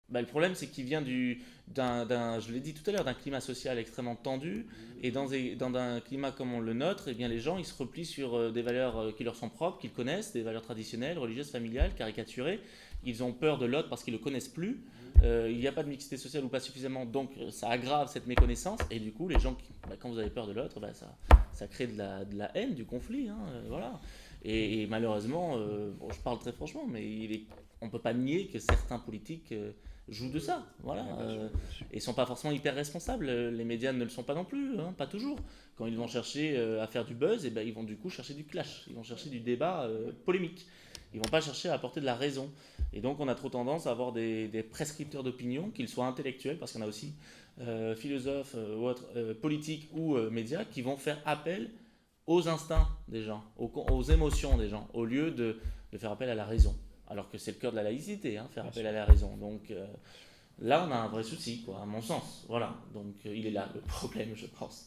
Bah, le problème, c'est qu'il vient je l'ai dit tout à l'heure, d'un climat social extrêmement tendu. Et dans un climat comme le nôtre, eh bien, les gens ils se replient sur des valeurs qui leur sont propres, qu'ils connaissent, des valeurs traditionnelles, religieuses, familiales, caricaturées. Ils ont peur de l'autre parce qu'ils ne le connaissent plus. Il n'y a pas de mixité sociale ou pas suffisamment, donc ça aggrave cette méconnaissance. Et du coup, les gens, quand vous avez peur de l'autre, ça crée de la haine, du conflit. Hein, voilà. Et malheureusement, bon, je parle très franchement, mais on ne peut pas nier que certains politiques jouent de ça. Voilà. Ouais, bien sûr, bien sûr. Et ne sont pas forcément hyper responsables. Les médias ne le sont pas non plus, hein, pas toujours. Quand ils vont chercher à faire du buzz, et ben, ils vont du coup chercher du clash, ils vont chercher du débat polémique. Ils vont pas chercher à apporter de la raison. Et donc on a trop tendance à avoir des prescripteurs d'opinion, qu'ils soient intellectuels, parce qu'on a aussi philosophes ou autres, politiques ou médias, qui vont faire appel aux instincts des gens, aux émotions des gens, au lieu de faire appel à la raison. Alors que c'est le cœur de la laïcité, hein, faire Bien appel à sûr. la raison. Donc là, on a un vrai souci, quoi, à mon sens. Voilà. Donc il est là le problème, je pense.